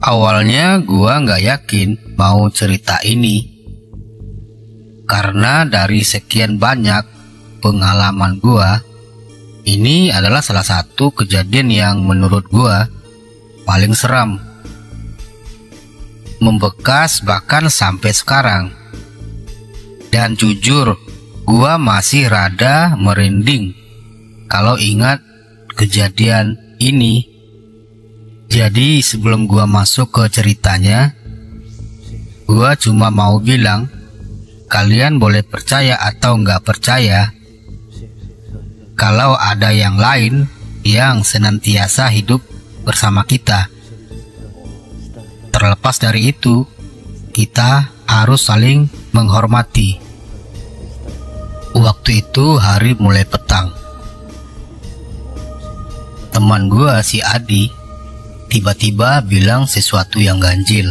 Awalnya gua nggak yakin mau cerita ini, karena dari sekian banyak pengalaman gua, ini adalah salah satu kejadian yang menurut gua paling seram, membekas bahkan sampai sekarang. Dan jujur, gua masih rada merinding kalau ingat kejadian ini. Jadi sebelum gua masuk ke ceritanya, gua cuma mau bilang, kalian boleh percaya atau nggak percaya kalau ada yang lain yang senantiasa hidup bersama kita. Terlepas dari itu, kita harus saling menghormati. Waktu itu hari mulai petang. Teman gua si Adi tiba-tiba bilang sesuatu yang ganjil.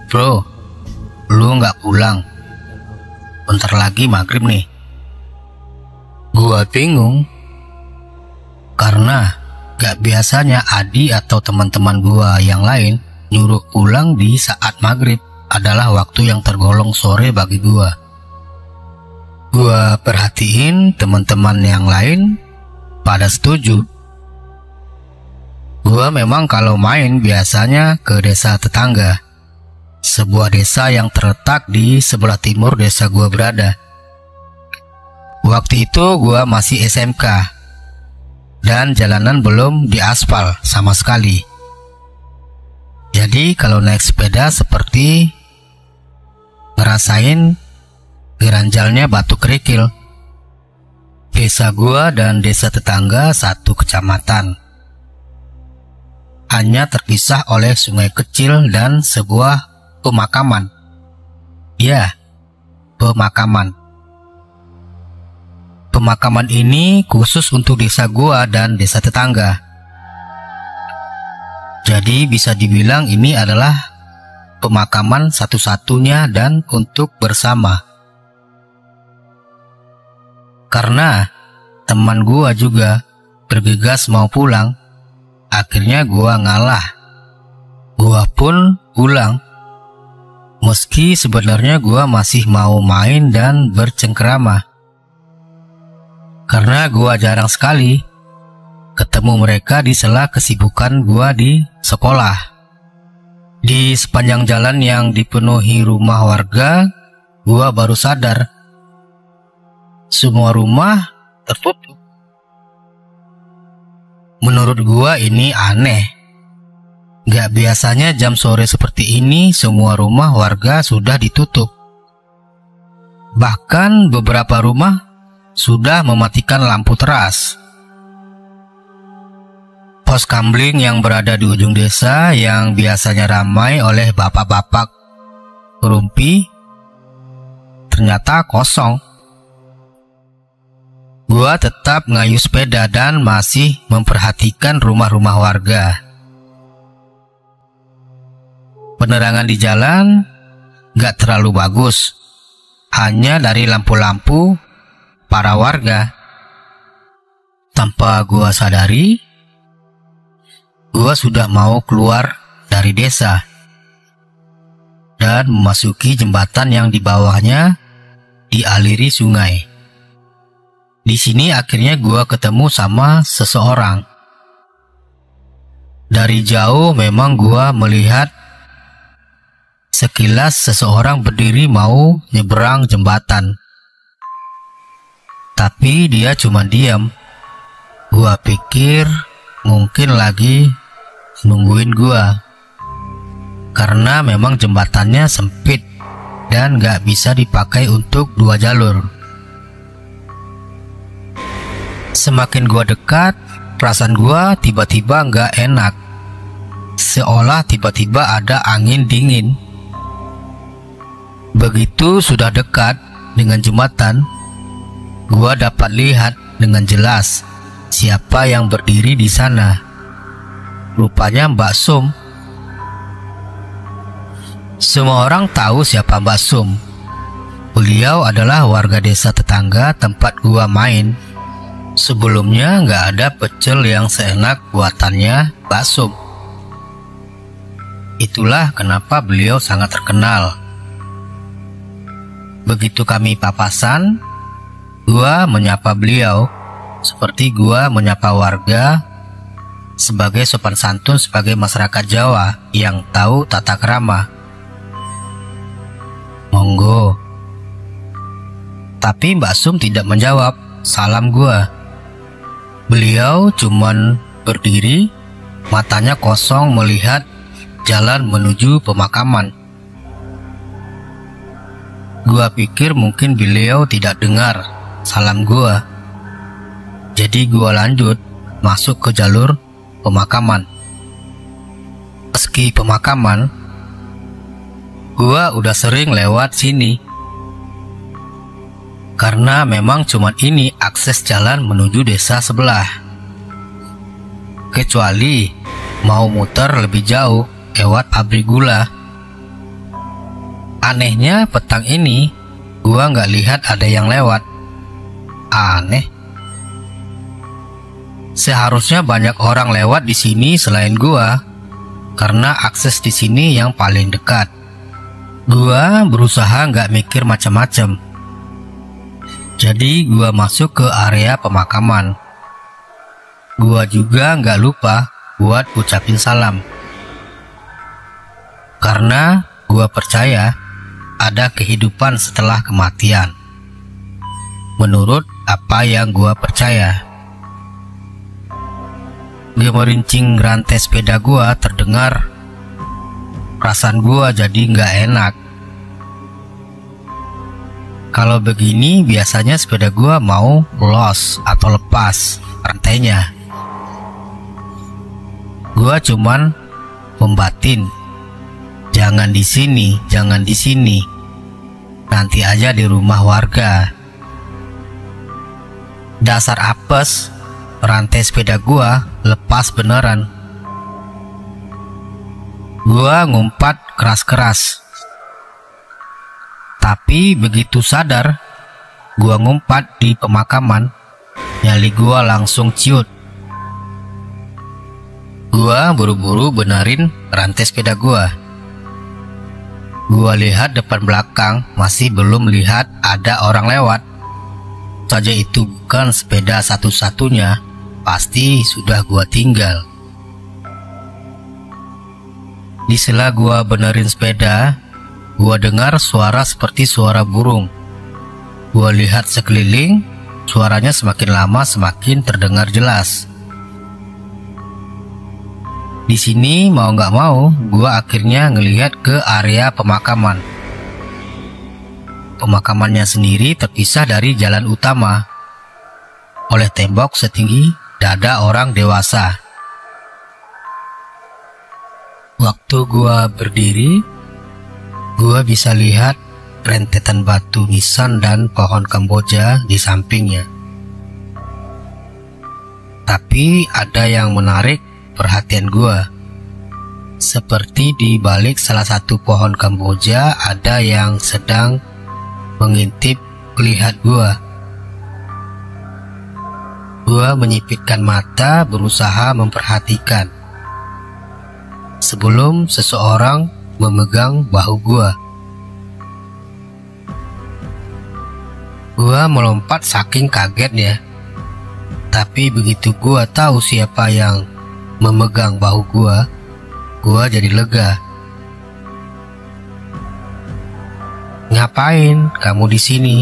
Bro, lu nggak pulang? Bentar lagi maghrib nih. Gua bingung, karena gak biasanya Adi atau teman-teman gua yang lain nyuruh pulang di saat maghrib adalah waktu yang tergolong sore bagi gua. Gua perhatiin teman-teman yang lain pada setuju. Gua memang kalau main biasanya ke desa tetangga, sebuah desa yang terletak di sebelah timur desa gua berada. Waktu itu gua masih SMK dan jalanan belum diaspal sama sekali. Jadi kalau naik sepeda seperti ngerasain geranjalnya batu kerikil. Desa gua dan desa tetangga satu kecamatan, hanya terpisah oleh sungai kecil dan sebuah pemakaman. Ya, pemakaman. Pemakaman ini khusus untuk desa gua dan desa tetangga. Jadi bisa dibilang ini adalah pemakaman satu-satunya dan untuk bersama. Karena teman gua juga bergegas mau pulang, akhirnya gua ngalah. Gua pun pulang. Meski sebenarnya gua masih mau main dan bercengkrama. Karena gua jarang sekali ketemu mereka di sela kesibukan gua di sekolah. Di sepanjang jalan yang dipenuhi rumah warga, gua baru sadar semua rumah tertutup. Menurut gua ini aneh. Gak biasanya jam sore seperti ini semua rumah warga sudah ditutup. Bahkan beberapa rumah sudah mematikan lampu teras. Pos kamling yang berada di ujung desa yang biasanya ramai oleh bapak-bapak rumpi ternyata kosong. Gua tetap ngayuh sepeda dan masih memperhatikan rumah-rumah warga. Penerangan di jalan gak terlalu bagus, hanya dari lampu-lampu para warga. Tanpa gua sadari, gua sudah mau keluar dari desa dan memasuki jembatan yang di bawahnya dialiri sungai. Di sini akhirnya gua ketemu sama seseorang. Dari jauh memang gua melihat sekilas seseorang berdiri mau nyeberang jembatan. Tapi dia cuma diam. Gua pikir mungkin lagi nungguin gua, karena memang jembatannya sempit dan gak bisa dipakai untuk dua jalur. Semakin gua dekat, perasaan gua tiba-tiba gak enak, seolah tiba-tiba ada angin dingin. Begitu sudah dekat dengan jembatan, gua dapat lihat dengan jelas siapa yang berdiri di sana. Rupanya Mbak Sum. Semua orang tahu siapa Mbak Sum. Beliau adalah warga desa tetangga tempat gua main. Sebelumnya nggak ada pecel yang seenak buatannya Mbak Sum. Itulah kenapa beliau sangat terkenal. Begitu kami papasan, gua menyapa beliau seperti gua menyapa warga, sebagai sopan santun sebagai masyarakat Jawa yang tahu tata krama. Monggo. Tapi Mbak Sum tidak menjawab salam gua. Beliau cuman berdiri, matanya kosong melihat jalan menuju pemakaman. Gua pikir mungkin beliau tidak dengar salam gua. Jadi gua lanjut masuk ke jalur pemakaman. Meski pemakaman, gua udah sering lewat sini. Karena memang cuman ini akses jalan menuju desa sebelah. Kecuali mau muter lebih jauh lewat pabrik gula. Anehnya petang ini gua nggak lihat ada yang lewat. Aneh. Seharusnya banyak orang lewat di sini selain gua, karena akses di sini yang paling dekat. Gua berusaha nggak mikir macam-macam. Jadi gua masuk ke area pemakaman. Gua juga nggak lupa buat ucapin salam. Karena gua percaya ada kehidupan setelah kematian. Menurut apa yang gua percaya. Gemerincing rantai sepeda gua terdengar. Perasaan gua jadi nggak enak. Kalau begini biasanya sepeda gua mau los atau lepas rantainya. Gua cuman membatin, jangan di sini, jangan di sini. Nanti aja di rumah warga. Dasar apes, rantai sepeda gua lepas beneran. Gua ngumpat keras-keras. Tapi begitu sadar gua ngumpat di pemakaman, nyali gua langsung ciut. Gua buru-buru benerin rantai sepeda gua. Gua lihat depan belakang, masih belum lihat ada orang lewat. Saja itu bukan sepeda satu-satunya, pasti sudah gua tinggal. Di sela gua benerin sepeda, gua dengar suara seperti suara burung. Gua lihat sekeliling, suaranya semakin lama semakin terdengar jelas. Di sini mau nggak mau, gua akhirnya ngelihat ke area pemakaman. Pemakamannya sendiri terpisah dari jalan utama oleh tembok setinggi dada orang dewasa. Waktu gua berdiri, gua bisa lihat rentetan batu nisan dan pohon Kamboja di sampingnya. Tapi ada yang menarik perhatian gua. Seperti di balik salah satu pohon Kamboja ada yang sedang mengintip melihat gua. Gua menyipitkan mata berusaha memperhatikan. Sebelum seseorang memegang bahu gua. Gua melompat saking kagetnya. Tapi begitu gua tahu siapa yang memegang bahu gua jadi lega. "Ngapain kamu di sini?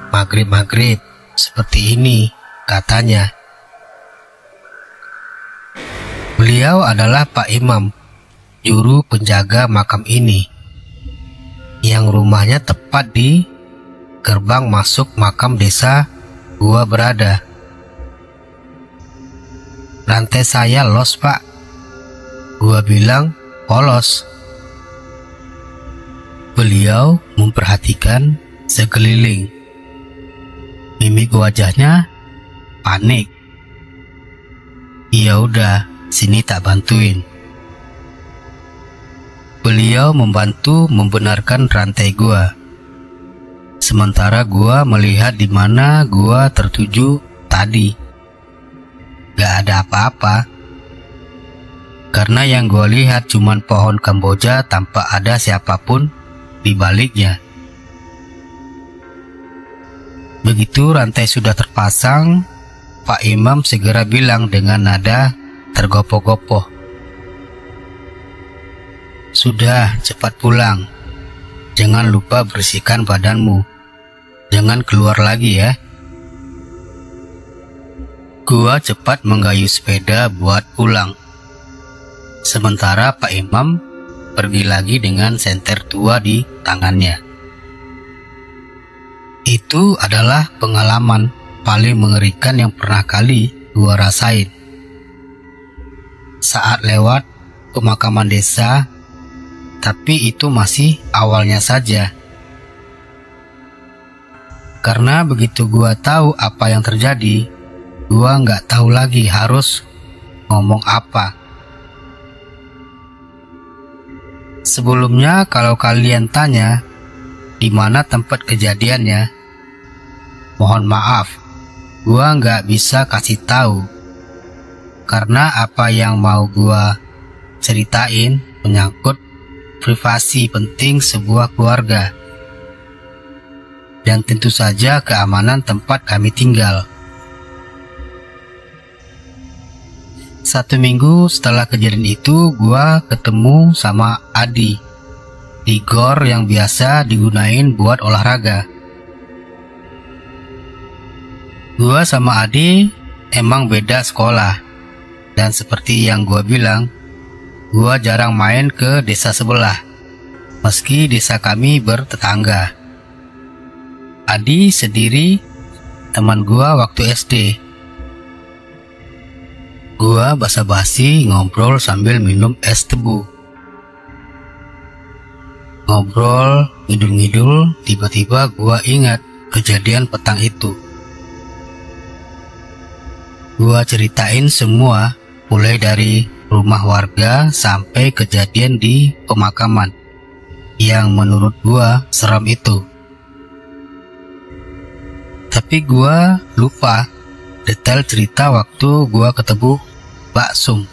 Maghrib-maghrib seperti ini," katanya. Beliau adalah Pak Imam, juru penjaga makam ini, yang rumahnya tepat di gerbang masuk makam desa gua berada. "Rantai saya los, Pak." Gua bilang, "Polos." Beliau memperhatikan sekeliling. Mimik wajahnya panik. "Ya udah, sini tak bantuin." Beliau membantu membenarkan rantai gua. Sementara gua melihat di mana gua tertuju tadi. Gak ada apa-apa. karena yang gua lihat cuman pohon Kamboja tanpa ada siapapun di baliknya. Begitu rantai sudah terpasang, Pak Imam segera bilang dengan nada tergopoh-gopoh, "Sudah, cepat pulang. Jangan lupa bersihkan badanmu. Jangan keluar lagi ya." Gua cepat menggayuh sepeda buat pulang. Sementara Pak Imam pergi lagi dengan senter tua di tangannya. Itu adalah pengalaman paling mengerikan yang pernah kali gua rasain. Saat lewat pemakaman desa, tapi itu masih awalnya saja. Karena begitu gua tahu apa yang terjadi, gua nggak tahu lagi harus ngomong apa. Sebelumnya kalau kalian tanya di mana tempat kejadiannya, mohon maaf, gua nggak bisa kasih tahu. Karena apa yang mau gua ceritain menyangkut privasi penting sebuah keluarga. Dan tentu saja keamanan tempat kami tinggal. 1 minggu setelah kejadian itu, gua ketemu sama Adi di gor yang biasa digunain buat olahraga. Gua sama Adi emang beda sekolah, dan seperti yang gua bilang, gua jarang main ke desa sebelah, meski desa kami bertetangga. Adi sendiri teman gua waktu SD. Gua basa-basi ngobrol sambil minum es tebu. Ngobrol, ngidul-ngidul, tiba-tiba gua ingat kejadian petang itu. Gua ceritain semua, mulai dari rumah warga sampai kejadian di pemakaman yang menurut gua seram itu. Tapi gua lupa detail cerita waktu gua ketemu Mbak Sum.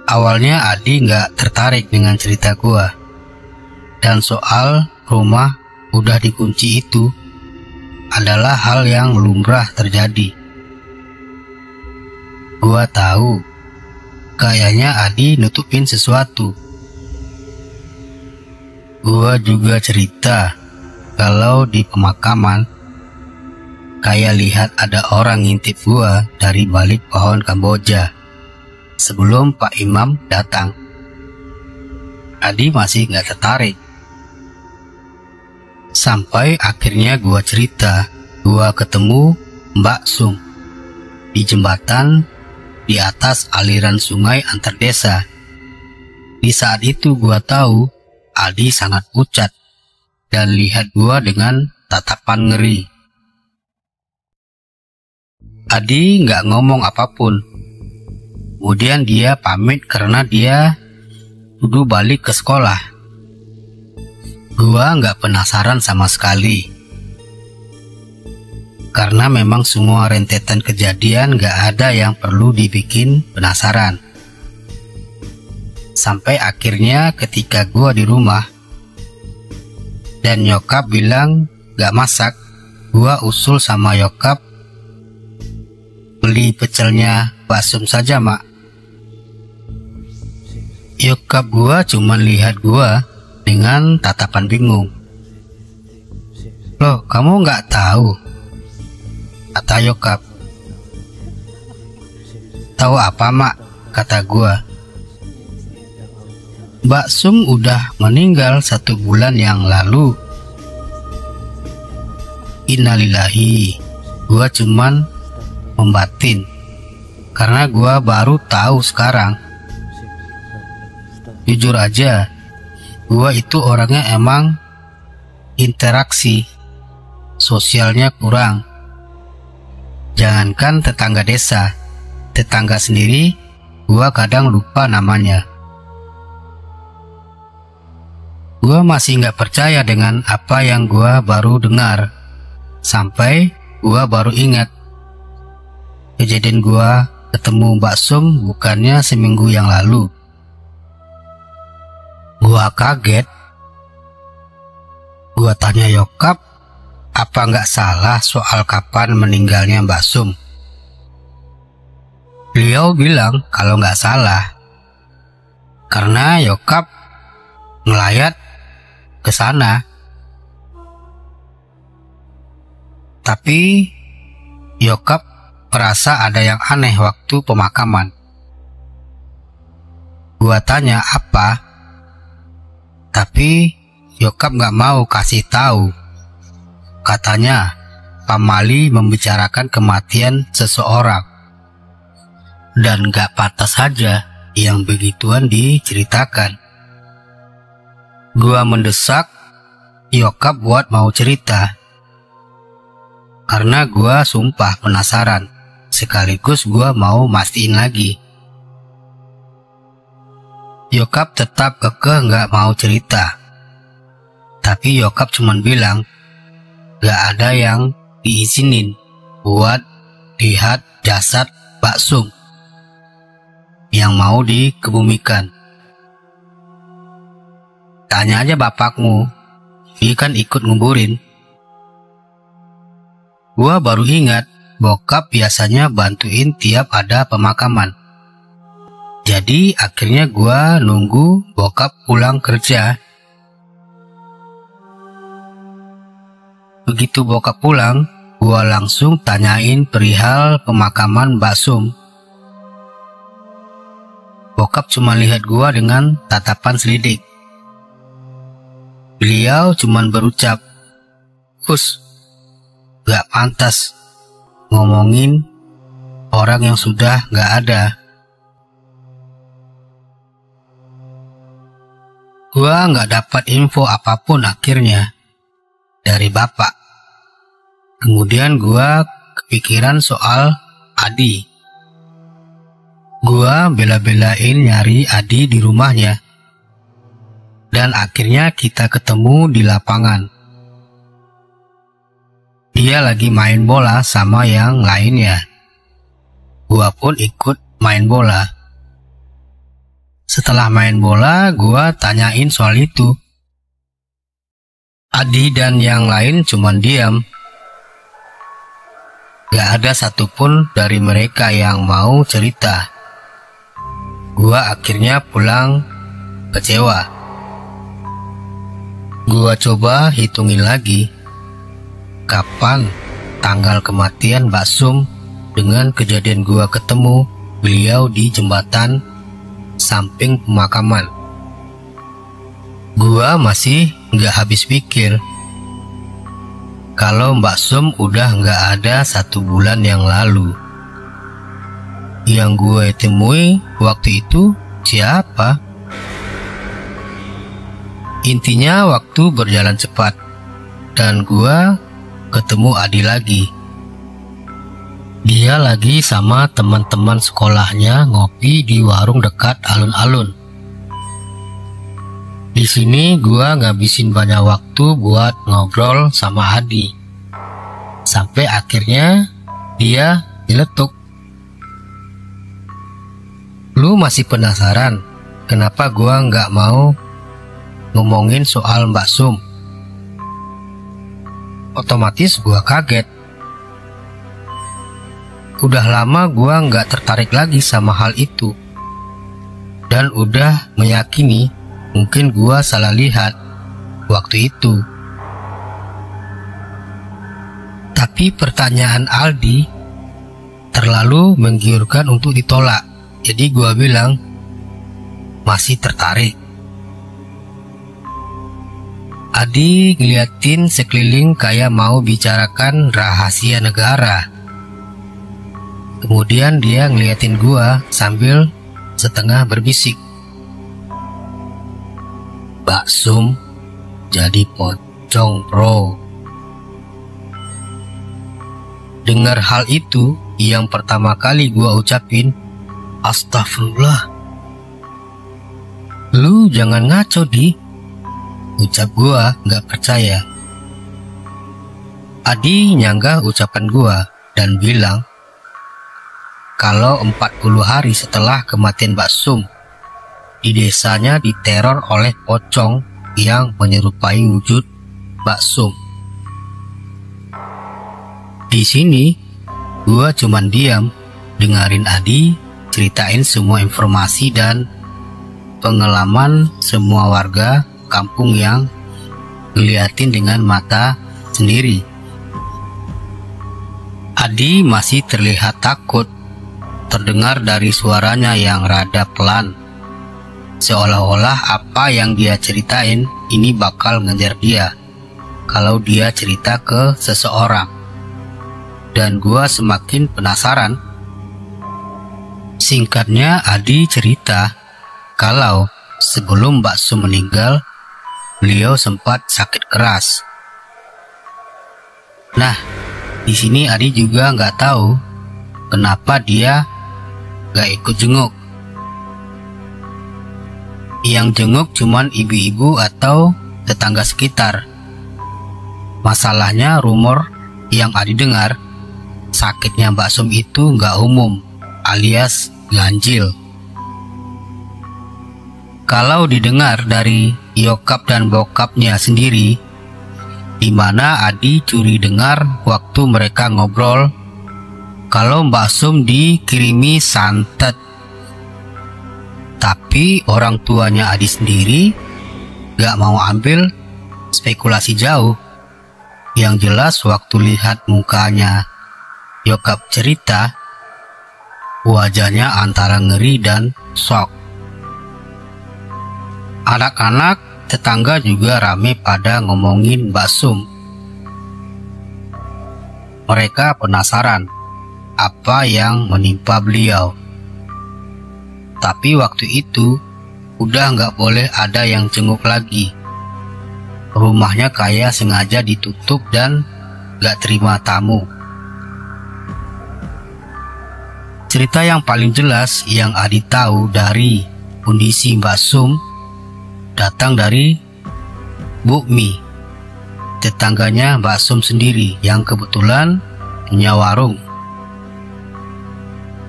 Awalnya Adi nggak tertarik dengan cerita gua, dan soal rumah udah dikunci itu adalah hal yang lumrah terjadi. Gua tahu kayaknya Adi nutupin sesuatu. Gua juga cerita kalau di pemakaman kayak lihat ada orang ngintip gua dari balik pohon Kamboja sebelum Pak Imam datang. Adi masih nggak tertarik. Sampai akhirnya gua cerita, gua ketemu Mbak Sum di jembatan di atas aliran sungai antar desa. Di saat itu gua tahu Adi sangat pucat dan lihat gua dengan tatapan ngeri. Adi nggak ngomong apapun. Kemudian dia pamit karena dia kudu balik ke sekolah. Gua nggak penasaran sama sekali. Karena memang semua rentetan kejadian nggak ada yang perlu dibikin penasaran. Sampai akhirnya ketika gua di rumah dan nyokap bilang nggak masak, gua usul sama nyokap, beli pecelnya Mbak Sum saja, Mak. Nyokap gua cuman lihat gua dengan tatapan bingung. "Loh, kamu nggak tahu?" kata nyokap. "Tahu apa, Mak?" kata gua. "Mbak Sum udah meninggal 1 bulan yang lalu." Innalillahi. Gua cuman membatin karena gua baru tahu sekarang. Jujur aja, gua itu orangnya emang interaksi sosialnya kurang. Jangankan tetangga desa, tetangga sendiri gua kadang lupa namanya. Gua masih nggak percaya dengan apa yang gua baru dengar, sampai gua baru ingat kejadian gua ketemu Mbak Sum bukannya seminggu yang lalu. Gua kaget. Gua tanya Yokap, apa nggak salah soal kapan meninggalnya Mbak Sum? Beliau bilang kalau nggak salah, karena Yokap ngelayat ke sana. Tapi Yokap merasa ada yang aneh waktu pemakaman. Gua tanya apa, tapi Yokap nggak mau kasih tahu. Katanya pamali membicarakan kematian seseorang, dan nggak pantas saja yang begituan diceritakan. Gua mendesak Yokap buat mau cerita, karena gua sumpah penasaran, sekaligus gua mau mastiin lagi. Yokap tetap kekeh nggak mau cerita, tapi Yokap cuman bilang nggak ada yang diizinin buat lihat jasad Mbak Sum yang mau dikebumikan. Tanya aja bapakmu, dia kan ikut nguburin. Gua baru ingat bokap biasanya bantuin tiap ada pemakaman. Jadi akhirnya gua nunggu bokap pulang kerja. Begitu bokap pulang, gua langsung tanyain perihal pemakaman Mbak Sum. Bokap cuma lihat gua dengan tatapan selidik. Beliau cuma berucap, "Us, gak pantas ngomongin orang yang sudah gak ada." Gua gak dapat info apapun akhirnya dari bapak. Kemudian gua kepikiran soal Adi. Gua bela-belain nyari Adi di rumahnya. Dan akhirnya kita ketemu di lapangan. Dia lagi main bola sama yang lainnya. Gua pun ikut main bola. Setelah main bola, gua tanyain soal itu. Adi dan yang lain cuman diam. Gak ada satupun dari mereka yang mau cerita. Gua akhirnya pulang kecewa. Gua coba hitungin lagi kapan tanggal kematian Mbak Sum dengan kejadian gua ketemu beliau di jembatan samping pemakaman. Gua masih nggak habis pikir kalau Mbak Sum udah nggak ada 1 bulan yang lalu. Yang gue temui waktu itu siapa? Intinya waktu berjalan cepat dan gue ketemu Adi lagi. Dia lagi sama teman-teman sekolahnya ngopi di warung dekat alun-alun. Di sini gue ngabisin banyak waktu buat ngobrol sama Adi. Sampai akhirnya dia nyeletuk. Lu masih penasaran kenapa gua nggak mau ngomongin soal Mbak Sum? Otomatis gua kaget. Udah lama gua nggak tertarik lagi sama hal itu. Dan udah meyakini mungkin gua salah lihat waktu itu. Tapi pertanyaan Aldi terlalu menggiurkan untuk ditolak. Jadi gua bilang masih tertarik. Adi ngeliatin sekeliling kayak mau bicarakan rahasia negara. Kemudian dia ngeliatin gua sambil setengah berbisik. Mbak Sum jadi pocong, bro. Dengar hal itu, yang pertama kali gua ucapin, astagfirullah. Lu jangan ngaco, Di. Ucap gua gak percaya. Adi nyanggah ucapan gua dan bilang, kalau 40 hari setelah kematian Mbak Sum, di desanya diteror oleh pocong yang menyerupai wujud Mbak Sum. Di sini, gua cuman diam, dengerin Adi ceritain semua informasi dan pengalaman semua warga kampung yang ngeliatin dengan mata sendiri. Adi masih terlihat takut, terdengar dari suaranya yang rada pelan, seolah-olah apa yang dia ceritain ini bakal ngejar dia kalau dia cerita ke seseorang. Dan gua semakin penasaran. Singkatnya, Adi cerita kalau sebelum Mbak Sum meninggal, beliau sempat sakit keras. Nah, di sini Adi juga nggak tahu kenapa dia nggak ikut jenguk. Yang jenguk cuman ibu-ibu atau tetangga sekitar. Masalahnya rumor yang Adi dengar, sakitnya Mbak Sum itu nggak umum, alias ganjil. Kalau didengar dari nyokap dan bokapnya sendiri, di mana Adi curi dengar waktu mereka ngobrol kalau Mbak Sum dikirimi santet. Tapi orang tuanya Adi sendiri gak mau ambil spekulasi jauh. Yang jelas waktu lihat mukanya nyokap cerita, wajahnya antara ngeri dan shock. Anak-anak tetangga juga rame pada ngomongin Mbak Sum. Mereka penasaran apa yang menimpa beliau. Tapi waktu itu udah nggak boleh ada yang jenguk lagi. Rumahnya kayak sengaja ditutup dan nggak terima tamu. Cerita yang paling jelas yang Adi tahu dari kondisi Mbak Sum datang dari Bu Mi, tetangganya Mbak Sum sendiri yang kebetulan punya warung.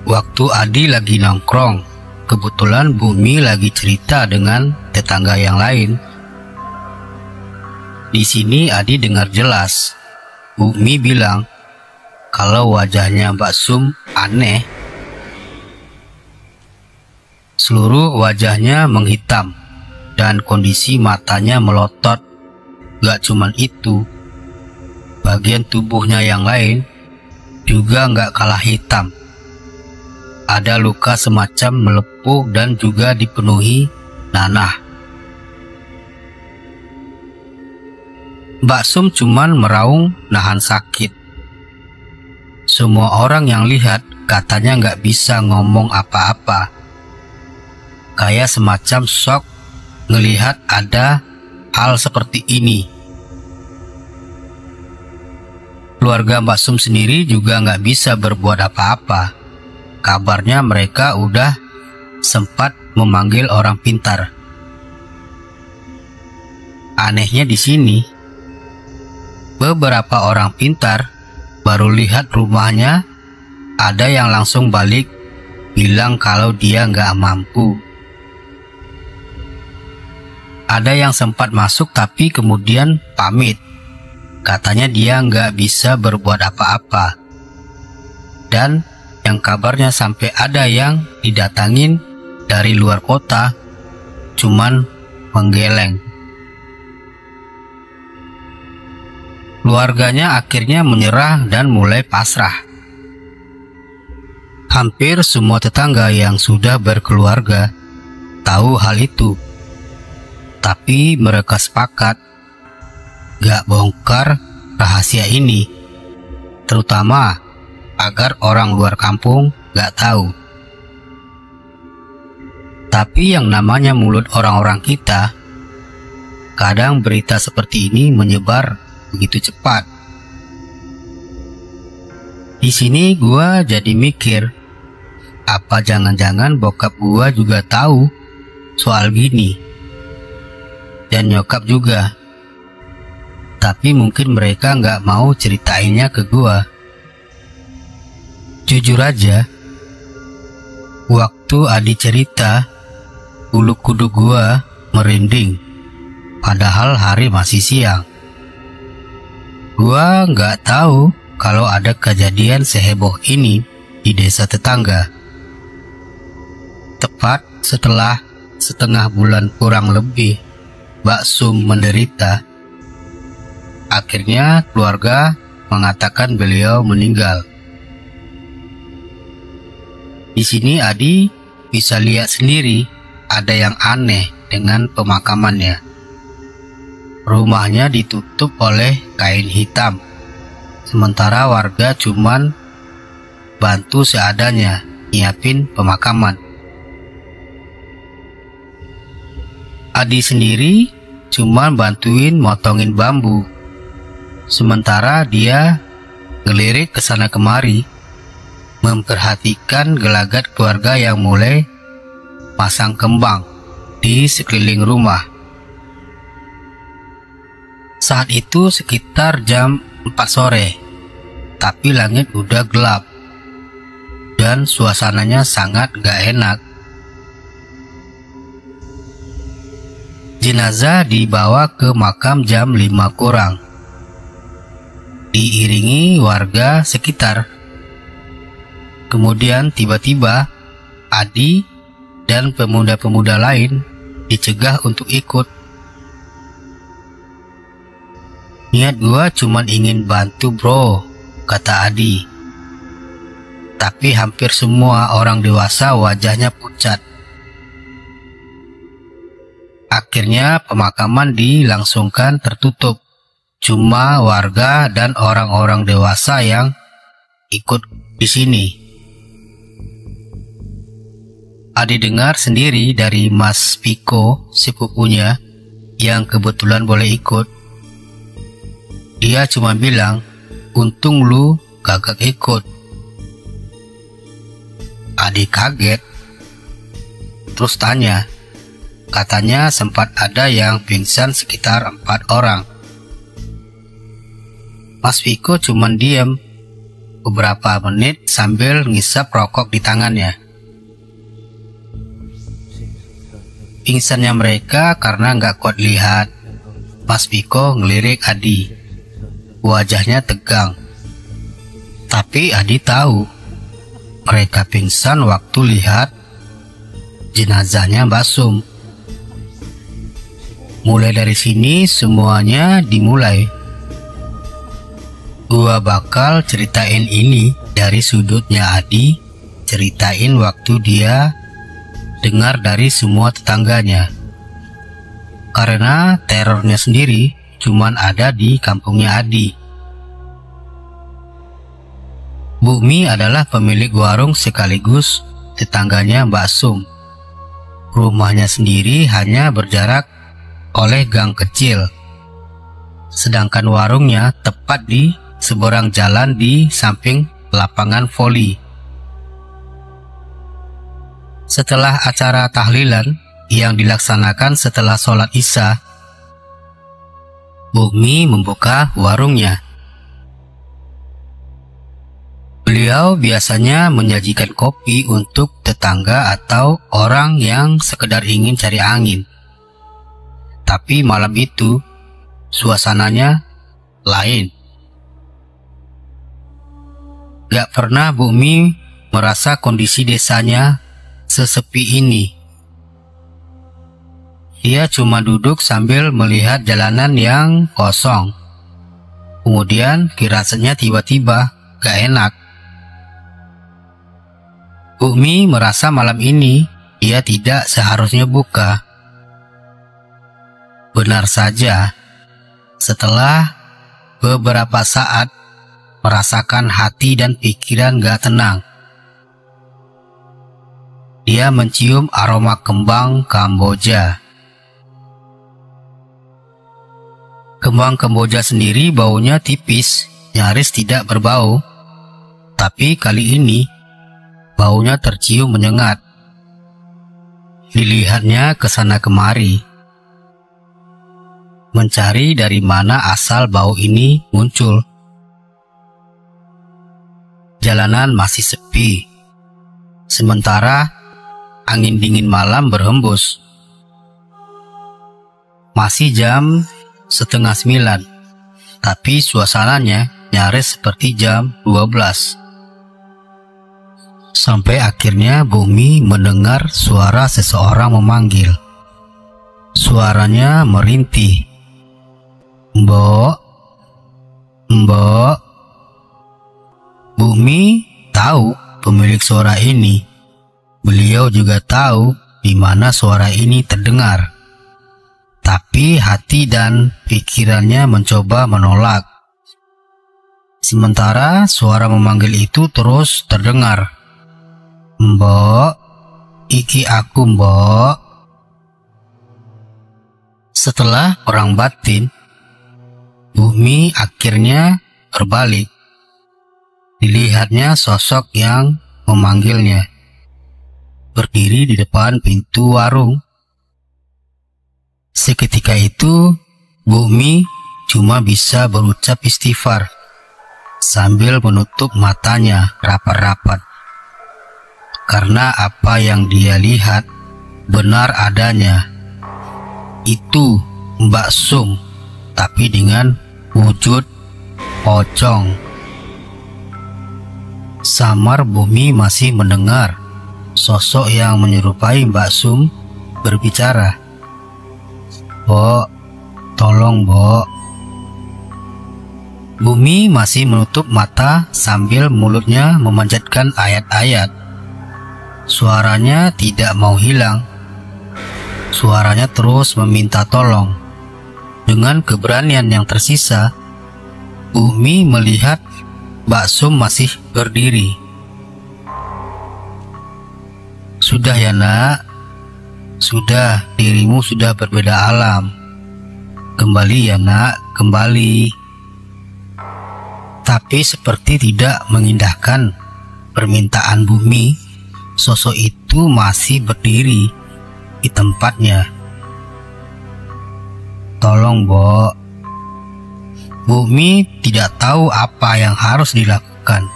Waktu Adi lagi nongkrong, kebetulan Bu Mi lagi cerita dengan tetangga yang lain. Di sini Adi dengar jelas Bu Mi bilang kalau wajahnya Mbak Sum aneh. Seluruh wajahnya menghitam dan kondisi matanya melotot. Gak cuman itu, bagian tubuhnya yang lain juga gak kalah hitam. Ada luka semacam melepuh dan juga dipenuhi nanah. Mbak Sum cuman meraung nahan sakit. Semua orang yang lihat katanya gak bisa ngomong apa-apa. Kayak semacam shock ngelihat ada hal seperti ini. Keluarga Mbak Sum sendiri juga nggak bisa berbuat apa-apa. Kabarnya mereka udah sempat memanggil orang pintar. Anehnya di sini, beberapa orang pintar baru lihat rumahnya, ada yang langsung balik bilang kalau dia nggak mampu. Ada yang sempat masuk tapi kemudian pamit. Katanya dia nggak bisa berbuat apa-apa. Dan yang kabarnya sampai ada yang didatangin dari luar kota, cuman menggeleng. Keluarganya akhirnya menyerah dan mulai pasrah. Hampir semua tetangga yang sudah berkeluarga tahu hal itu. Tapi mereka sepakat gak bongkar rahasia ini, terutama agar orang luar kampung gak tahu. Tapi yang namanya mulut orang-orang kita, kadang berita seperti ini menyebar begitu cepat. Di sini gua jadi mikir, apa jangan-jangan bokap gua juga tahu soal gini? Dan nyokap juga. Tapi mungkin mereka nggak mau ceritainnya ke gua. Jujur aja, Waktu Adi cerita, bulu kuduk gua merinding, padahal hari masih siang. Gua nggak tahu kalau ada kejadian seheboh ini di desa tetangga. Tepat setelah setengah bulan kurang lebih Mbak Sum menderita, akhirnya keluarga mengatakan beliau meninggal. Di sini Adi bisa lihat sendiri ada yang aneh dengan pemakamannya. Rumahnya ditutup oleh kain hitam, sementara warga cuman bantu seadanya nyiapin pemakaman. Adi sendiri cuman bantuin motongin bambu, sementara dia ngelirik ke sana kemari, memperhatikan gelagat keluarga yang mulai pasang kembang di sekeliling rumah. Saat itu sekitar jam 4 sore, tapi langit udah gelap dan suasananya sangat gak enak. Jenazah dibawa ke makam jam 5 kurang, diiringi warga sekitar. Kemudian tiba-tiba Adi dan pemuda-pemuda lain dicegah untuk ikut. Niat gua cuman ingin bantu bro, kata Adi. Tapi hampir semua orang dewasa wajahnya pucat. Akhirnya pemakaman dilangsungkan tertutup. Cuma warga dan orang-orang dewasa yang ikut di sini. Adi dengar sendiri dari Mas Piko, sepupunya, yang kebetulan boleh ikut. Dia cuma bilang, untung lu kagak ikut. Adi kaget, terus tanya. Katanya sempat ada yang pingsan sekitar 4 orang. Mas Viko cuman diam beberapa menit sambil ngisap rokok di tangannya. Pingsannya mereka karena nggak kuat lihat. Mas Viko ngelirik Adi. Wajahnya tegang. Tapi Adi tahu mereka pingsan waktu lihat jenazahnya Mbak Sum. Mulai dari sini semuanya dimulai. Gua bakal ceritain ini dari sudutnya Adi, ceritain waktu dia dengar dari semua tetangganya. Karena terornya sendiri cuman ada di kampungnya Adi. Bumi adalah pemilik warung sekaligus tetangganya Mbak Sum. Rumahnya sendiri hanya berjarak oleh gang kecil, sedangkan warungnya tepat di seberang jalan di samping lapangan voli. Setelah acara tahlilan yang dilaksanakan setelah sholat Isya, Bumi membuka warungnya. Beliau biasanya menyajikan kopi untuk tetangga atau orang yang sekedar ingin cari angin. Tapi malam itu, suasananya lain. Gak pernah Bumi merasa kondisi desanya sesepi ini. Dia cuma duduk sambil melihat jalanan yang kosong. Kemudian firasatnya tiba-tiba gak enak. Bumi merasa malam ini dia tidak seharusnya buka. Benar saja, setelah beberapa saat merasakan hati dan pikiran gak tenang, dia mencium aroma kembang Kamboja. Kembang Kamboja sendiri baunya tipis, nyaris tidak berbau. Tapi kali ini baunya tercium menyengat. Dilihatnya ke sana kemari, mencari dari mana asal bau ini muncul. Jalanan masih sepi, sementara angin dingin malam berhembus. Masih jam setengah 9, tapi suasananya nyaris seperti jam 12. Sampai akhirnya Bumi mendengar suara seseorang memanggil. Suaranya merintih. "Mbok, Mbok." Bumi tahu pemilik suara ini. Beliau juga tahu di mana suara ini terdengar. Tapi hati dan pikirannya mencoba menolak. Sementara suara memanggil itu terus terdengar. "Mbok, iki aku, Mbok." Setelah perang batin, Bumi akhirnya berbalik. Dilihatnya sosok yang memanggilnya, berdiri di depan pintu warung. Seketika itu, Bumi cuma bisa berucap istighfar sambil menutup matanya rapat-rapat. Karena apa yang dia lihat benar adanya. Itu Mbak Sum, tapi dengan wujud pocong. Samar Bumi masih mendengar sosok yang menyerupai Mbak Sum berbicara. "Mbok, tolong, Mbok." Bumi masih menutup mata sambil mulutnya memanjatkan ayat-ayat. Suaranya tidak mau hilang. Suaranya terus meminta tolong. Dengan keberanian yang tersisa, Bumi melihat Mbak Sum masih berdiri. "Sudah ya, Nak. Sudah, dirimu sudah berbeda alam. Kembali ya, Nak, kembali." Tapi seperti tidak mengindahkan permintaan Bumi, sosok itu masih berdiri di tempatnya. "Tolong, Mbok." Bumi tidak tahu apa yang harus dilakukan.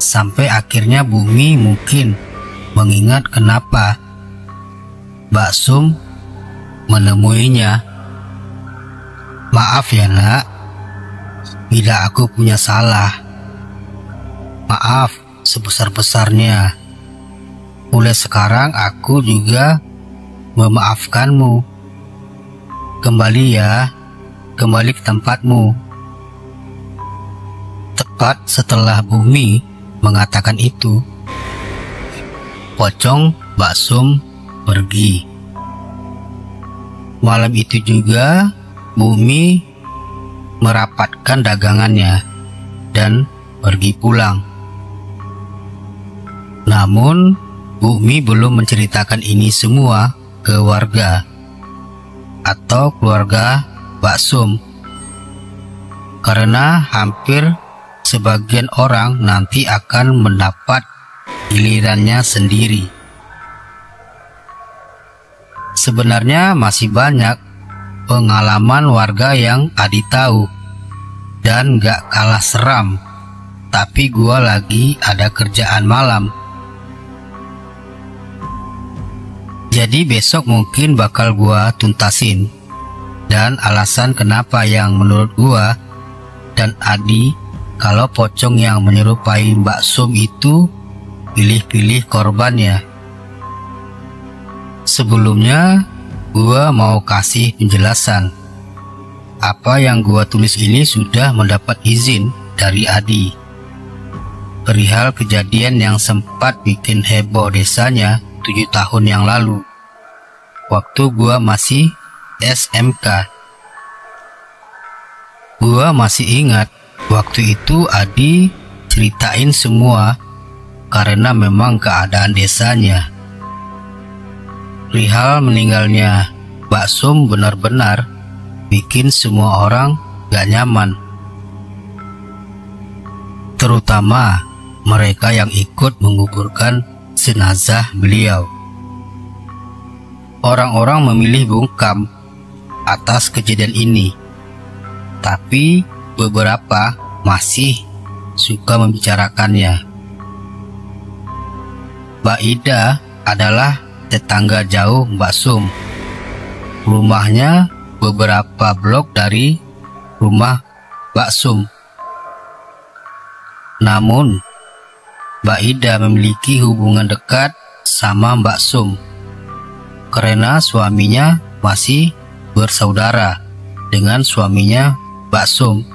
Sampai akhirnya Bumi mungkin mengingat kenapa Mbak Sum menemuinya. "Maaf ya, Nak, bila aku punya salah. Maaf sebesar-besarnya. Mulai sekarang aku juga memaafkanmu. Kembali ya, kembali ke tempatmu." Tepat setelah Bumi mengatakan itu, pocong Mbak Sum pergi. Malam itu juga Bumi merapatkan dagangannya dan pergi pulang. Namun Bumi belum menceritakan ini semua ke warga atau keluarga Mbak Sum, karena hampir sebagian orang nanti akan mendapat gilirannya sendiri. Sebenarnya masih banyak pengalaman warga yang Adi tahu dan gak kalah seram, tapi gua lagi ada kerjaan malam. Jadi besok mungkin bakal gua tuntasin. Dan alasan kenapa yang menurut gua dan Adi kalau pocong yang menyerupai Mbak Sum itu pilih-pilih korbannya. Sebelumnya gua mau kasih penjelasan. Apa yang gua tulis ini sudah mendapat izin dari Adi perihal kejadian yang sempat bikin heboh desanya 7 tahun yang lalu, waktu gua masih SMK. Gua masih ingat waktu itu Adi ceritain semua karena memang keadaan desanya. Perihal meninggalnya Mbak Sum benar-benar bikin semua orang gak nyaman, terutama mereka yang ikut menguburkan jenazah beliau. Orang-orang memilih bungkam atas kejadian ini, tapi beberapa masih suka membicarakannya. Mbak Ida adalah tetangga jauh Mbak Sum. Rumahnya beberapa blok dari rumah Mbak Sum. Namun, Mbak Ida memiliki hubungan dekat sama Mbak Sum karena suaminya masih bersaudara dengan suaminya Mbak Sum.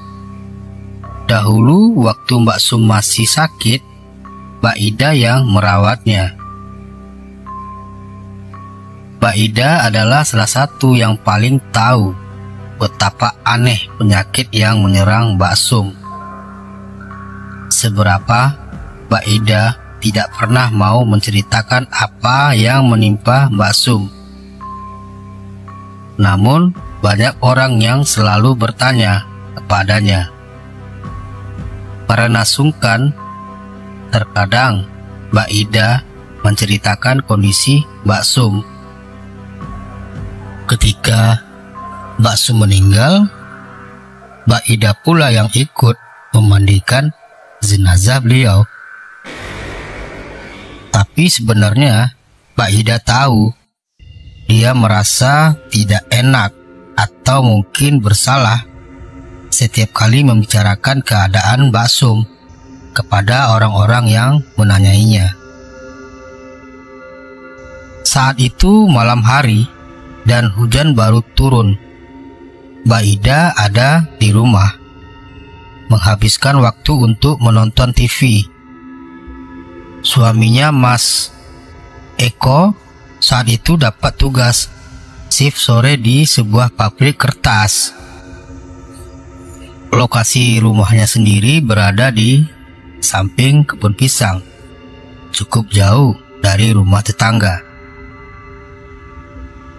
Dahulu waktu Mbak Sum masih sakit, Mbak Ida yang merawatnya. Mbak Ida adalah salah satu yang paling tahu betapa aneh penyakit yang menyerang Mbak Sum. Seberapa Mbak Ida tidak pernah mau menceritakan apa yang menimpa Mbak Sum. Namun banyak orang yang selalu bertanya kepadanya. Karena sungkan, terkadang Mbak Ida menceritakan kondisi Mbak Sum. Ketika Mbak Sum meninggal, Mbak Ida pula yang ikut memandikan jenazah beliau. Tapi sebenarnya Mbak Ida tahu dia merasa tidak enak atau mungkin bersalah setiap kali membicarakan keadaan Mbak Sum kepada orang-orang yang menanyainya. Saat itu malam hari dan hujan baru turun. Mbak Ida ada di rumah, menghabiskan waktu untuk menonton TV. Suaminya Mas Eko saat itu dapat tugas shift sore di sebuah pabrik kertas. Lokasi rumahnya sendiri berada di samping kebun pisang, cukup jauh dari rumah tetangga.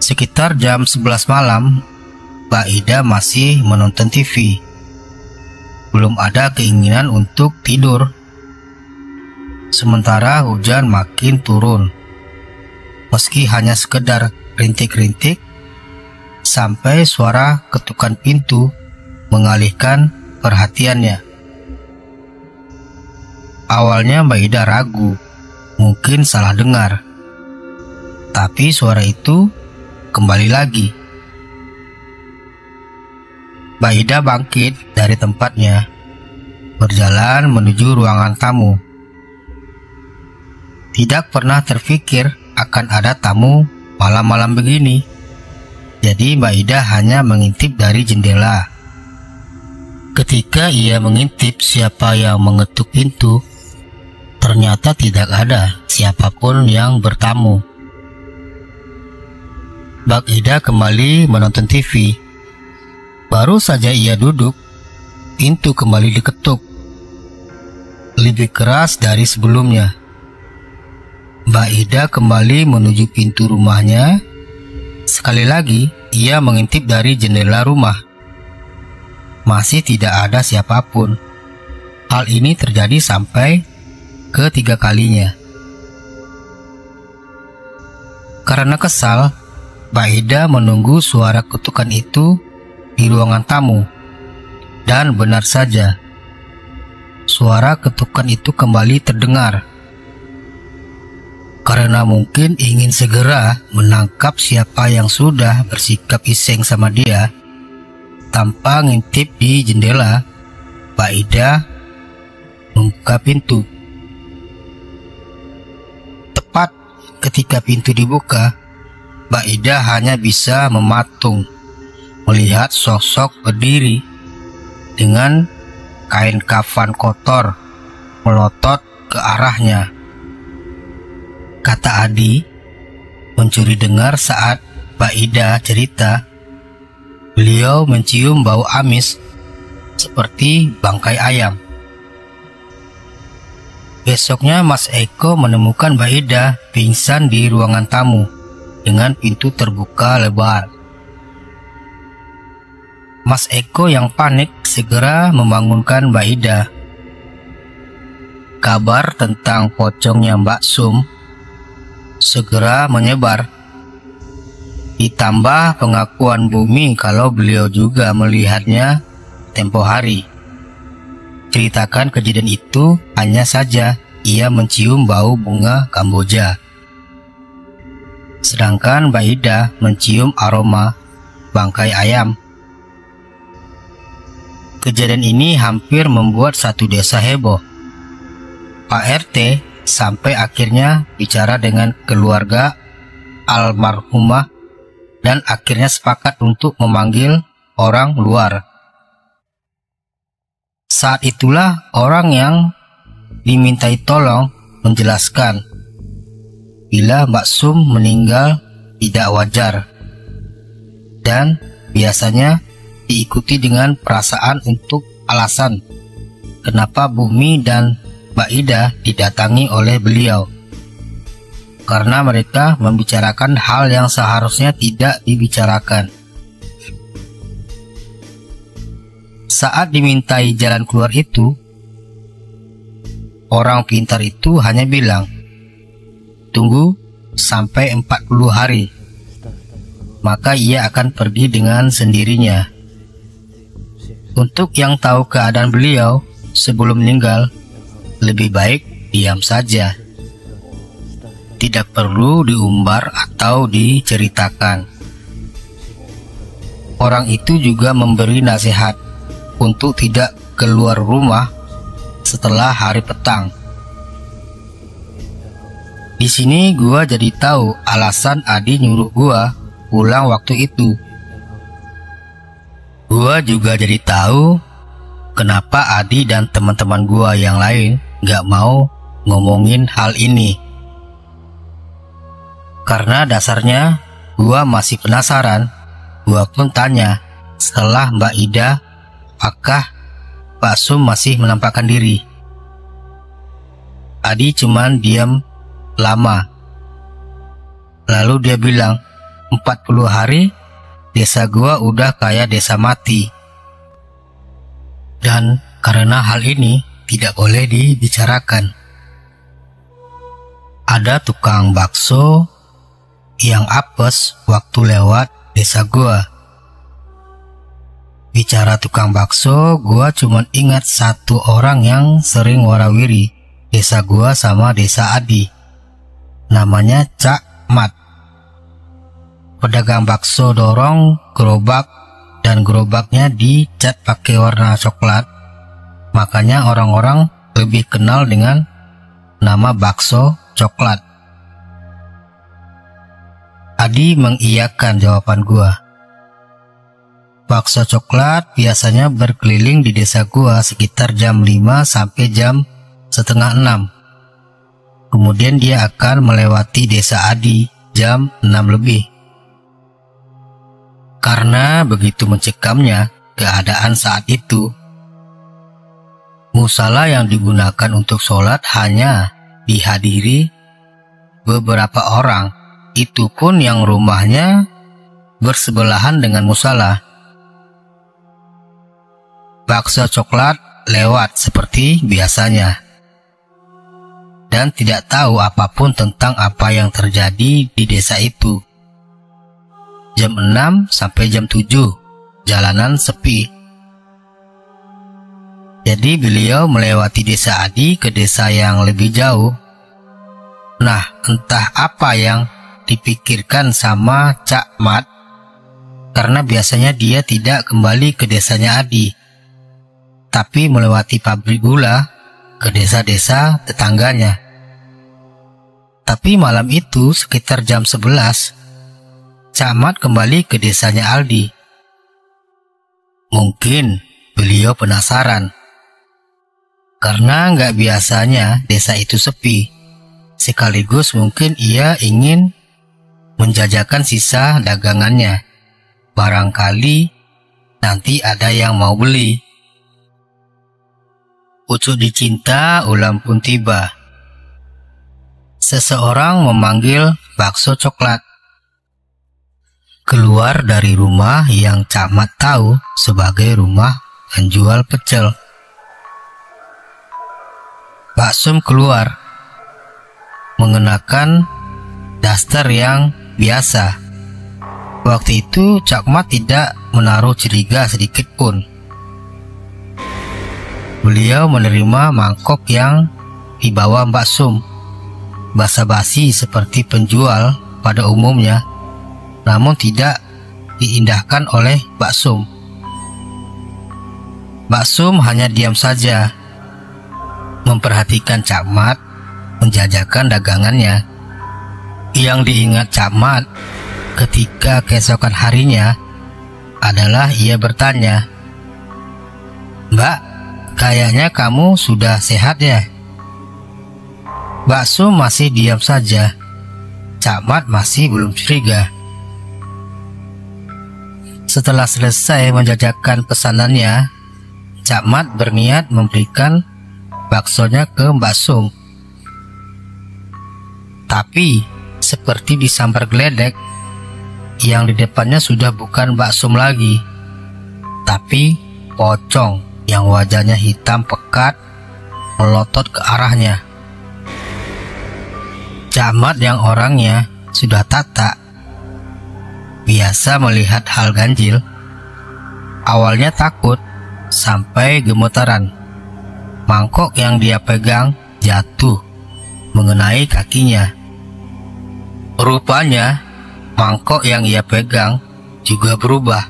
Sekitar jam 11 malam, Mbak Ida masih menonton TV. Belum ada keinginan untuk tidur. Sementara hujan makin turun. Meski hanya sekedar rintik-rintik, sampai suara ketukan pintu mengalihkan perhatiannya. Awalnya Mbak Ida ragu, mungkin salah dengar. Tapi suara itu kembali lagi. Mbak Ida bangkit dari tempatnya, berjalan menuju ruangan tamu. Tidak pernah terfikir akan ada tamu malam-malam begini. Jadi Mbak Ida hanya mengintip dari jendela. Ketika ia mengintip siapa yang mengetuk pintu, ternyata tidak ada siapapun yang bertamu. Mbak Ida kembali menonton TV. Baru saja ia duduk, pintu kembali diketuk. Lebih keras dari sebelumnya. Mbak Ida kembali menuju pintu rumahnya. Sekali lagi, ia mengintip dari jendela rumah. Masih tidak ada siapapun. Hal ini terjadi sampai ketiga kalinya. Karena kesal, Mbak Ida menunggu suara ketukan itu di ruangan tamu. Dan benar saja, suara ketukan itu kembali terdengar. Karena mungkin ingin segera menangkap siapa yang sudah bersikap iseng sama dia, tanpa ngintip di jendela, Mbak Ida membuka pintu. Tepat ketika pintu dibuka, Mbak Ida hanya bisa mematung melihat sosok berdiri dengan kain kafan kotor melotot ke arahnya. Kata Adi, mencuri dengar saat Mbak Ida cerita, beliau mencium bau amis seperti bangkai ayam. Besoknya Mas Eko menemukan Mbak Ida pingsan di ruangan tamu dengan pintu terbuka lebar. Mas Eko yang panik segera membangunkan Mbak Ida. Kabar tentang pocongnya Mbak Sum segera menyebar. Ditambah pengakuan Bumi kalau beliau juga melihatnya tempo hari. Ceritakan kejadian itu, hanya saja ia mencium bau bunga Kamboja. sedangkan Mbak Ida mencium aroma bangkai ayam. Kejadian ini hampir membuat satu desa heboh. Pak RT sampai akhirnya bicara dengan keluarga almarhumah dan akhirnya sepakat untuk memanggil orang luar. Saat itulah orang yang dimintai tolong menjelaskan bila Mbak Sum meninggal tidak wajar dan biasanya diikuti dengan perasaan untuk alasan kenapa Bumi dan Mbak Ida didatangi oleh beliau, karena mereka membicarakan hal yang seharusnya tidak dibicarakan. Saat dimintai jalan keluar itu, orang pintar itu hanya bilang, tunggu sampai 40 hari, maka ia akan pergi dengan sendirinya. Untuk yang tahu keadaan beliau sebelum meninggal, lebih baik diam saja. Tidak perlu diumbar atau diceritakan. Orang itu juga memberi nasihat untuk tidak keluar rumah setelah hari petang. Di sini gua jadi tahu alasan Adi nyuruh gua pulang waktu itu. Gua juga jadi tahu kenapa Adi dan teman-teman gua yang lain gak mau ngomongin hal ini. Karena dasarnya gua masih penasaran. Gua pun tanya setelah Mbak Ida, apakah Pak Sum masih menampakkan diri. Adi cuman diam lama. Lalu dia bilang, 40 hari desa gua udah kayak desa mati. Dan karena hal ini tidak boleh dibicarakan. Ada tukang bakso yang apes waktu lewat desa gua. Bicara tukang bakso, gua cuman ingat satu orang yang sering warawiri desa gua sama desa Adi. Namanya Cak Mat. Pedagang bakso dorong gerobak dan gerobaknya dicat pakai warna coklat. Makanya orang-orang lebih kenal dengan nama bakso coklat. Adi mengiyakan jawaban gua. Bakso coklat biasanya berkeliling di desa gua sekitar jam 5 sampai jam setengah 6. Kemudian dia akan melewati desa Adi jam 6 lebih. Karena begitu mencekamnya keadaan saat itu, musala yang digunakan untuk sholat hanya dihadiri beberapa orang, itu pun yang rumahnya bersebelahan dengan musala. Bakso coklat lewat seperti biasanya dan tidak tahu apapun tentang apa yang terjadi di desa itu. Jam 6 sampai jam 7 jalanan sepi. Jadi beliau melewati desa Adi ke desa yang lebih jauh. Nah, entah apa yang dipikirkan sama Cak Mat, karena biasanya dia tidak kembali ke desanya Adi, tapi melewati pabrik gula ke desa-desa tetangganya. Tapi malam itu sekitar jam 11, Cak Mat kembali ke desanya Aldi. Mungkin beliau penasaran, karena nggak biasanya desa itu sepi. Sekaligus mungkin ia ingin menjajakan sisa dagangannya. Barangkali nanti ada yang mau beli. Ucuk dicinta, ulam pun tiba. Seseorang memanggil bakso coklat. Keluar dari rumah yang Cak Mat tahu sebagai rumah penjual pecel. Pak Sum keluar mengenakan daster yang biasa. Waktu itu Cak Mat tidak menaruh curiga sedikit pun. Beliau menerima mangkok yang dibawa Mbak Sum. Basa-basi seperti penjual pada umumnya, namun tidak diindahkan oleh Mbak Sum. Mbak Sum hanya diam saja, memperhatikan Cak Mat menjajakan dagangannya. Yang diingat Cak Mat ketika keesokan harinya adalah ia bertanya, "Mbak, kayaknya kamu sudah sehat ya?" Mbak Sum masih diam saja. Cak Mat masih belum curiga. Setelah selesai menjajakan pesanannya, Cak Mat berniat memberikan baksonya ke Mbak Sum. Tapi seperti disambar geledek, yang di depannya sudah bukan Mbak Sum lagi, tapi pocong yang wajahnya hitam pekat melotot ke arahnya. Cak Mat yang orangnya sudah tatak, biasa melihat hal ganjil, awalnya takut sampai gemetaran. Mangkok yang dia pegang jatuh mengenai kakinya. Rupanya mangkok yang ia pegang juga berubah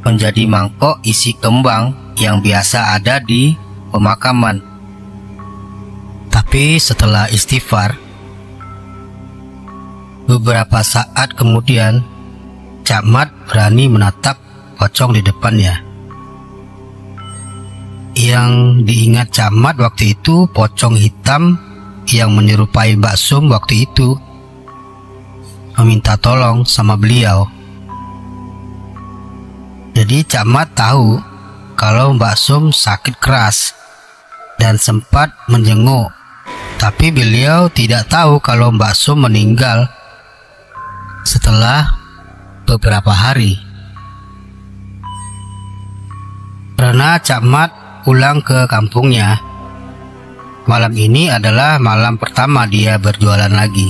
menjadi mangkok isi kembang yang biasa ada di pemakaman. Tapi setelah istighfar, beberapa saat kemudian Cak Mat berani menatap pocong di depannya. Yang diingat Cak Mat waktu itu pocong hitam yang menyerupai Mbak Sum waktu itu meminta tolong sama beliau. Jadi Cak Mat tahu kalau Mbak Sum sakit keras dan sempat menjenguk, tapi beliau tidak tahu kalau Mbak Sum meninggal setelah beberapa hari. Karena Cak Mat pulang ke kampungnya, malam ini adalah malam pertama dia berjualan lagi.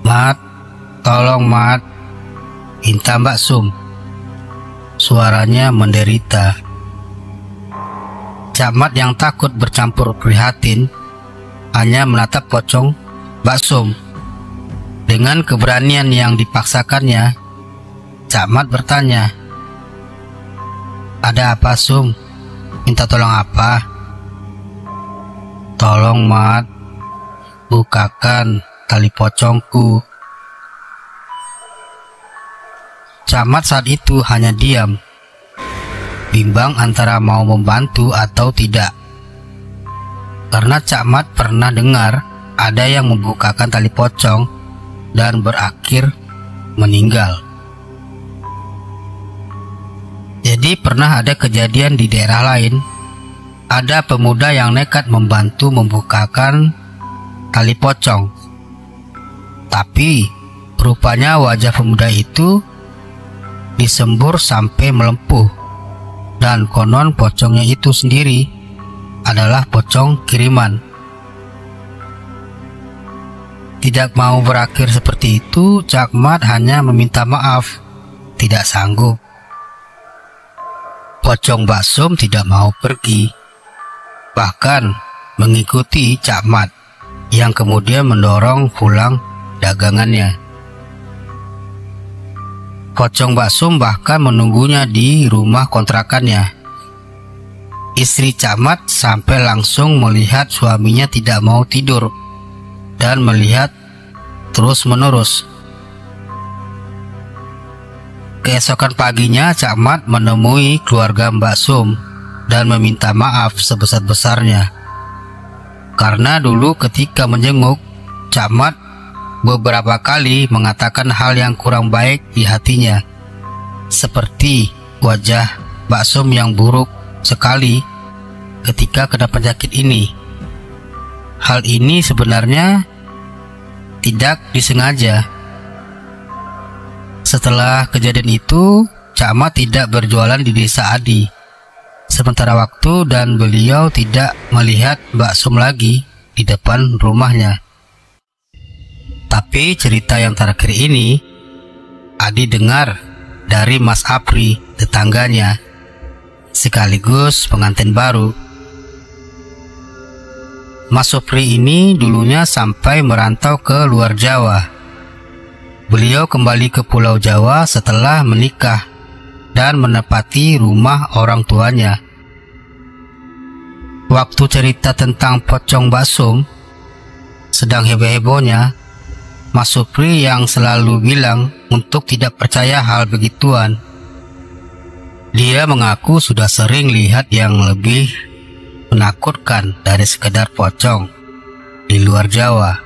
"Mat, tolong Mat," minta Mbak Sum. Suaranya menderita. Cak Mat yang takut bercampur prihatin hanya menatap pocong Mbak Sum. Dengan keberanian yang dipaksakannya, Cak Mat bertanya, "Ada apa Sum? Minta tolong apa?" "Tolong Mat, bukakan tali pocongku." Cak Mat saat itu hanya diam, bimbang antara mau membantu atau tidak. Karena Cak Mat pernah dengar ada yang membukakan tali pocong dan berakhir meninggal. Jadi pernah ada kejadian di daerah lain, ada pemuda yang nekat membantu membukakan tali pocong. Tapi rupanya wajah pemuda itu disembur sampai melempuh, dan konon pocongnya itu sendiri adalah pocong kiriman. Tidak mau berakhir seperti itu, Cak Mat hanya meminta maaf, tidak sanggup. Pocong Mbak Sum tidak mau pergi, bahkan mengikuti Cak Mat yang kemudian mendorong pulang dagangannya. Pocong Mbak Sum bahkan menunggunya di rumah kontrakannya. Istri Cak Mat sampai langsung melihat suaminya tidak mau tidur dan melihat terus-menerus. Keesokan paginya Cak Mat menemui keluarga Mbak Sum dan meminta maaf sebesar-besarnya. Karena dulu ketika menjenguk, Cak Mat beberapa kali mengatakan hal yang kurang baik di hatinya, seperti wajah Mbak Sum yang buruk sekali ketika kena penyakit ini. Hal ini sebenarnya tidak disengaja. Setelah kejadian itu, Cak Mat tidak berjualan di desa Adi sementara waktu, dan beliau tidak melihat Mbak Sum lagi di depan rumahnya. Tapi cerita yang terakhir ini Adi dengar dari Mas Apri, tetangganya sekaligus pengantin baru. Mas Supri ini dulunya sampai merantau ke luar Jawa. Beliau kembali ke Pulau Jawa setelah menikah dan menempati rumah orang tuanya. Waktu cerita tentang pocong Mbak Sum sedang heboh-hebohnya, Mas Supri yang selalu bilang untuk tidak percaya hal begituan. Dia mengaku sudah sering lihat yang lebih menakutkan dari sekedar pocong di luar Jawa.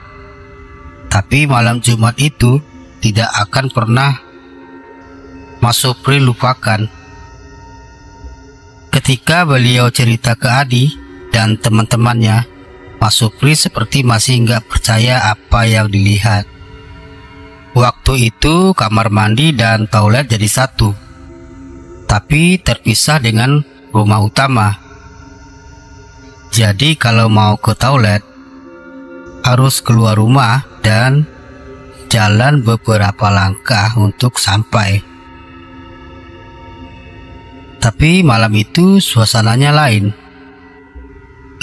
Tapi malam Jumat itu tidak akan pernah Mas Supri lupakan. Ketika beliau cerita ke Adi dan teman-temannya, Mas Supri seperti masih nggak percaya apa yang dilihat. Waktu itu kamar mandi dan toilet jadi satu, tapi terpisah dengan rumah utama. Jadi kalau mau ke toilet harus keluar rumah dan jalan beberapa langkah untuk sampai. Tapi malam itu suasananya lain,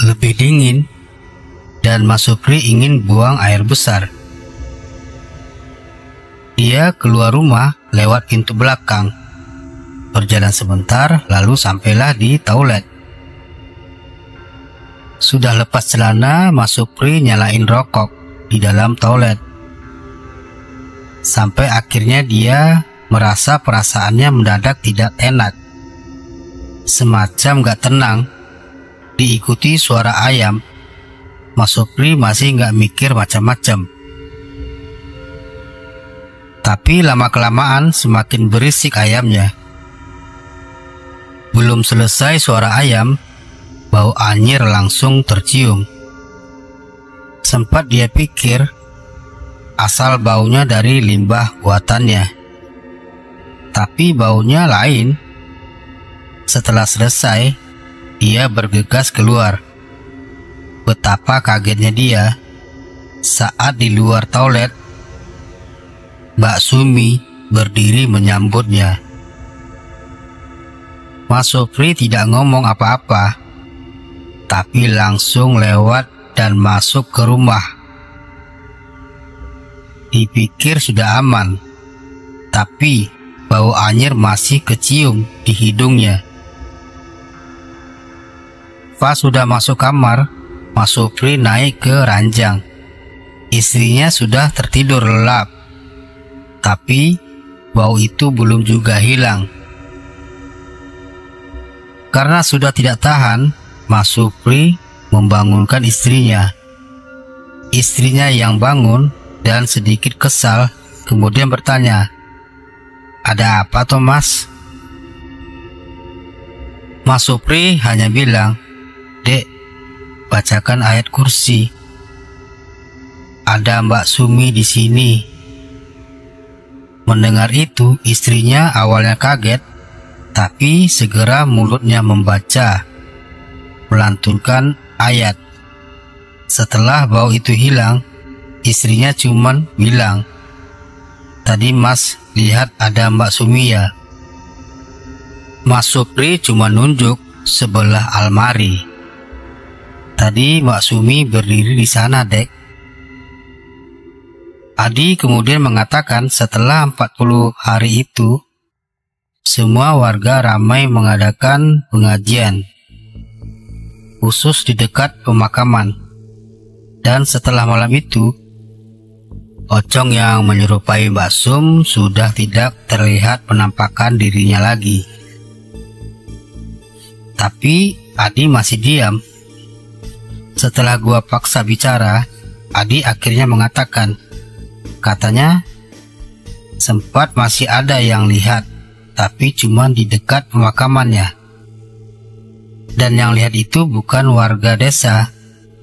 lebih dingin, dan Mas Supri ingin buang air besar. Dia keluar rumah lewat pintu belakang, berjalan sebentar lalu sampailah di toilet. Sudah lepas celana, Mas Supri nyalain rokok di dalam toilet. Sampai akhirnya dia merasa perasaannya mendadak tidak enak, semacam gak tenang. Diikuti suara ayam. Mas Supri masih gak mikir macam-macam. Tapi lama-kelamaan semakin berisik ayamnya. Belum selesai suara ayam, bau anyir langsung tercium. Sempat dia pikir asal baunya dari limbah buatannya, tapi baunya lain. Setelah selesai, dia bergegas keluar. Betapa kagetnya dia saat di luar toilet Mbak Sumi berdiri menyambutnya. Mas Supri tidak ngomong apa-apa, tapi langsung lewat dan masuk ke rumah. Dipikir sudah aman, tapi bau anyir masih kecium di hidungnya. Pas sudah masuk kamar, Mas Supri naik ke ranjang. Istrinya sudah tertidur lelap, tapi bau itu belum juga hilang. Karena sudah tidak tahan, Mas Supri membangunkan istrinya. Istrinya yang bangun dan sedikit kesal, kemudian bertanya, "Ada apa toh, Mas?" Mas Supri hanya bilang, "Dek, bacakan ayat kursi. Ada Mbak Sumi di sini." Mendengar itu, istrinya awalnya kaget, tapi segera mulutnya membaca, melantunkan ayat. Setelah bau itu hilang, istrinya cuman bilang, "Tadi Mas lihat ada Mbak Sumi ya?" Mas Supri cuma nunjuk sebelah almari. "Tadi Mbak Sumi berdiri di sana, Dek." Adi kemudian mengatakan setelah 40 hari itu, semua warga ramai mengadakan pengajian, khusus di dekat pemakaman. Dan setelah malam itu, pocong yang menyerupai Mbak Sum sudah tidak terlihat penampakan dirinya lagi. Tapi Adi masih diam. Setelah gua paksa bicara, Adi akhirnya mengatakan, katanya sempat masih ada yang lihat, tapi cuma di dekat pemakamannya. Dan yang lihat itu bukan warga desa,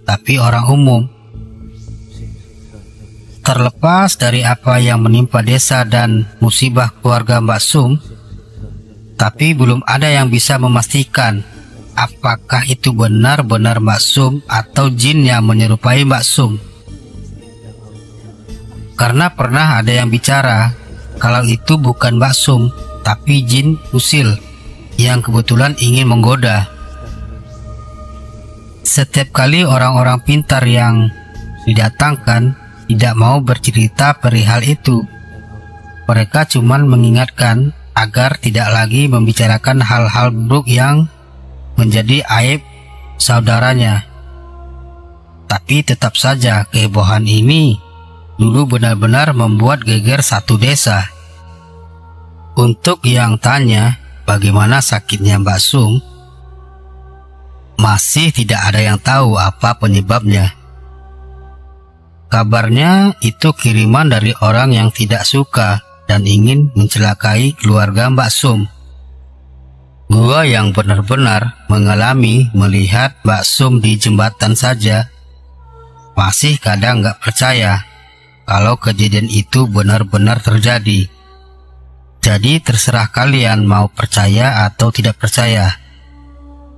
tapi orang umum. Terlepas dari apa yang menimpa desa dan musibah keluarga Mbak Sum, tapi belum ada yang bisa memastikan apakah itu benar-benar Mbak Sum atau jin yang menyerupai Mbak Sum. Karena pernah ada yang bicara kalau itu bukan Mbak Sum, tapi jin usil yang kebetulan ingin menggoda. Setiap kali orang-orang pintar yang didatangkan tidak mau bercerita perihal itu. Mereka cuma mengingatkan agar tidak lagi membicarakan hal-hal buruk yang menjadi aib saudaranya. Tapi tetap saja kehebohan ini dulu benar-benar membuat geger satu desa. Untuk yang tanya bagaimana sakitnya Mbak Sum, masih tidak ada yang tahu apa penyebabnya. Kabarnya itu kiriman dari orang yang tidak suka dan ingin mencelakai keluarga Mbak Sum. Gua yang benar-benar mengalami melihat Mbak Sum di jembatan saja masih kadang gak percaya kalau kejadian itu benar-benar terjadi. Jadi terserah kalian mau percaya atau tidak percaya,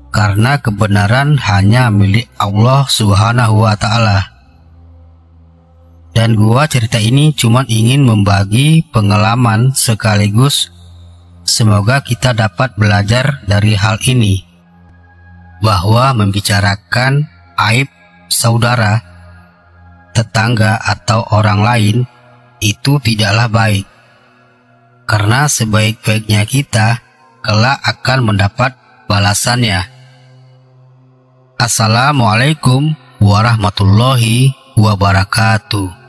karena kebenaran hanya milik Allah Subhanahu wa Ta'ala. Dan gua cerita ini cuma ingin membagi pengalaman sekaligus semoga kita dapat belajar dari hal ini, bahwa membicarakan aib saudara, tetangga atau orang lain itu tidaklah baik, karena sebaik-baiknya kita kelak akan mendapat balasannya. Assalamualaikum warahmatullahi wabarakatuh.